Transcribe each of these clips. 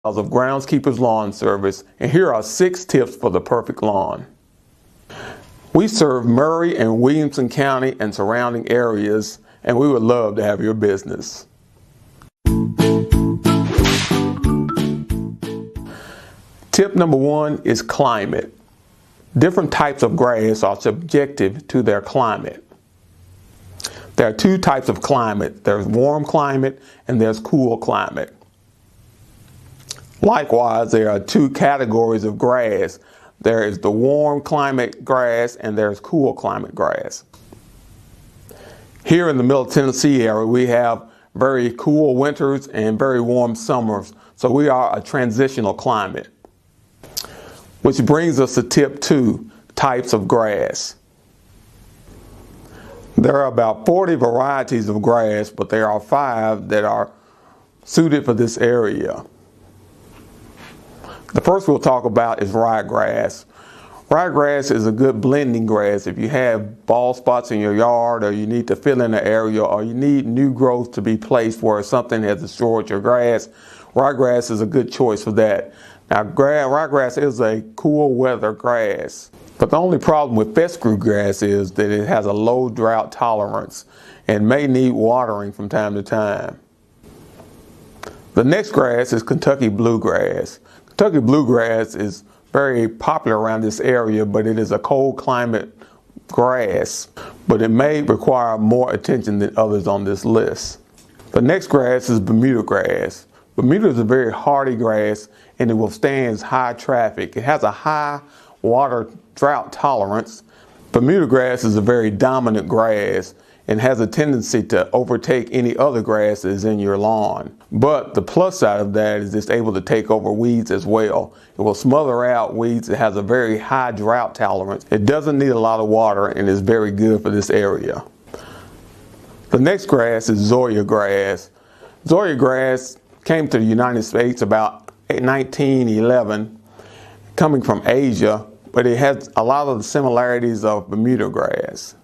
of Groundskeeper's Lawn Service, and here are 6 tips for the perfect lawn. We serve Murray and Williamson County and surrounding areas, and we would love to have your business. Tip number 1 is climate. Different types of grass are subjective to their climate. There are 2 types of climate. There's warm climate and there's cool climate. Likewise, there are 2 categories of grass. There is the warm climate grass and there's cool climate grass. Here in the Middle Tennessee area, we have very cool winters and very warm summers. So we are a transitional climate. Which brings us to tip 2, types of grass. There are about 40 varieties of grass, but there are 5 that are suited for this area. The first we'll talk about is ryegrass. Ryegrass is a good blending grass. If you have bald spots in your yard, or you need to fill in an area, or you need new growth to be placed where something has destroyed your grass, ryegrass is a good choice for that. Now, ryegrass is a cool weather grass, but the only problem with fescue grass is that it has a low drought tolerance and may need watering from time to time. The next grass is Kentucky bluegrass. Kentucky bluegrass is very popular around this area, but it is a cold climate grass, but it may require more attention than others on this list. The next grass is Bermuda grass. Bermuda is a very hardy grass and it withstands high traffic. It has a high water drought tolerance. Bermuda grass is a very dominant grass and has a tendency to overtake any other grasses in your lawn. But the plus side of that is it's able to take over weeds as well. It will smother out weeds. It has a very high drought tolerance. It doesn't need a lot of water and is very good for this area. The next grass is Zoysia grass. Zoysia grass came to the United States about 1911, coming from Asia, but it has a lot of the similarities of Bermuda grass.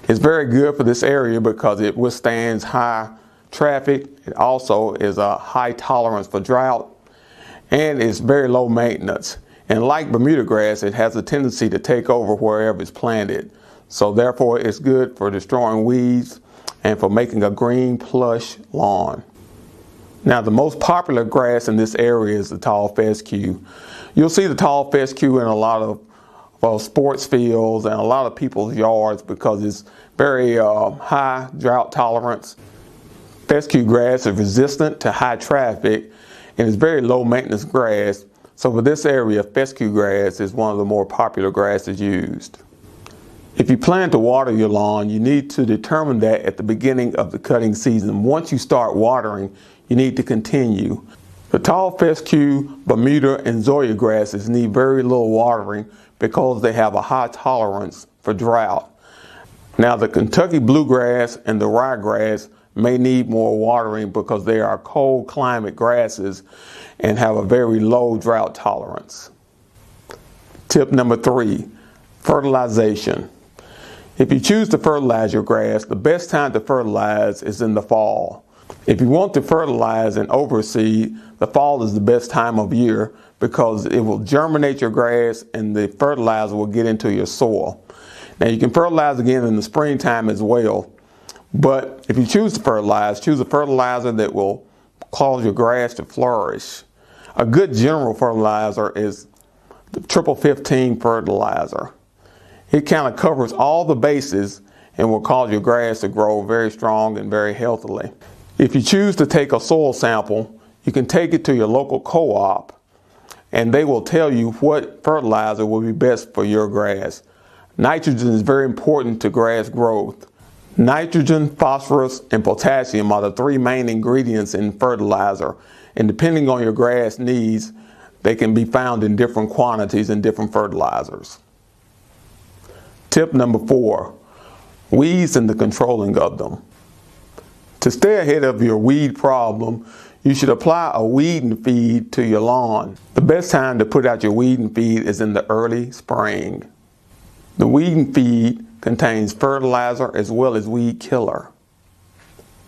It's very good for this area because it withstands high traffic. It also is a high tolerance for drought, and it's very low maintenance. And like Bermuda grass, it has a tendency to take over wherever it's planted. So therefore, it's good for destroying weeds and for making a green plush lawn. Now, the most popular grass in this area is the tall fescue. You'll see the tall fescue in a lot of sports fields and a lot of people's yards because it's very high drought tolerance. Fescue grass is resistant to high traffic and is very low maintenance grass. So for this area, fescue grass is one of the more popular grasses used. If you plan to water your lawn, you need to determine that at the beginning of the cutting season. Once you start watering, you need to continue. The tall fescue, Bermuda, and Zoysia grasses need very little watering because they have a high tolerance for drought. Now, the Kentucky bluegrass and the ryegrass may need more watering because they are cold climate grasses and have a very low drought tolerance. Tip number 3, fertilization. If you choose to fertilize your grass, the best time to fertilize is in the fall. If you want to fertilize and overseed, the fall is the best time of year because it will germinate your grass and the fertilizer will get into your soil. Now, you can fertilize again in the springtime as well, but if you choose to fertilize, choose a fertilizer that will cause your grass to flourish. A good general fertilizer is the 15-15 fertilizer. It kind of covers all the bases and will cause your grass to grow very strong and very healthily. If you choose to take a soil sample, you can take it to your local co-op and they will tell you what fertilizer will be best for your grass. Nitrogen is very important to grass growth. Nitrogen, phosphorus, and potassium are the 3 main ingredients in fertilizer. And depending on your grass needs, they can be found in different quantities in different fertilizers. Tip number 4, weeds and the controlling of them. To stay ahead of your weed problem, you should apply a weeding feed to your lawn. The best time to put out your weeding feed is in the early spring. The weeding feed contains fertilizer as well as weed killer.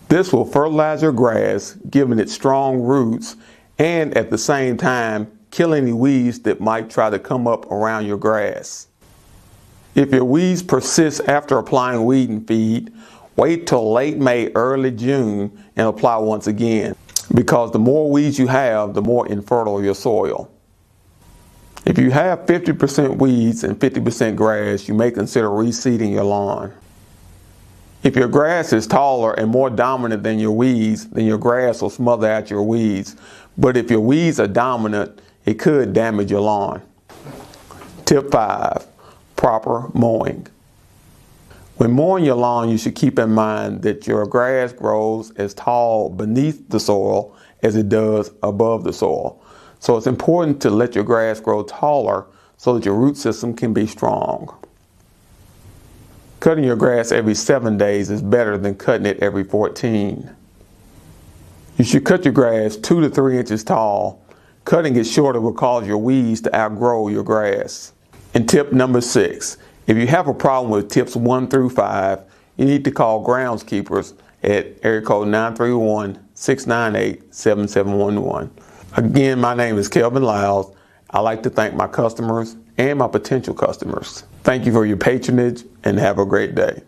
This will fertilize your grass, giving it strong roots and at the same time, kill any weeds that might try to come up around your grass. If your weeds persist after applying weeding feed, wait till late May, early June and apply once again, because the more weeds you have, the more infertile your soil. If you have 50% weeds and 50% grass, you may consider reseeding your lawn. If your grass is taller and more dominant than your weeds, then your grass will smother out your weeds. But if your weeds are dominant, it could damage your lawn. Tip 5, proper mowing. When mowing your lawn, you should keep in mind that your grass grows as tall beneath the soil as it does above the soil. So it's important to let your grass grow taller so that your root system can be strong. Cutting your grass every 7 days is better than cutting it every 14. You should cut your grass 2 to 3 inches tall. Cutting it shorter will cause your weeds to outgrow your grass. And tip number 6, if you have a problem with tips 1 through 5, you need to call groundskeepers at area code 931-698-7711. Again, my name is Kelvin Lyles. I'd like to thank my customers and my potential customers. Thank you for your patronage and have a great day.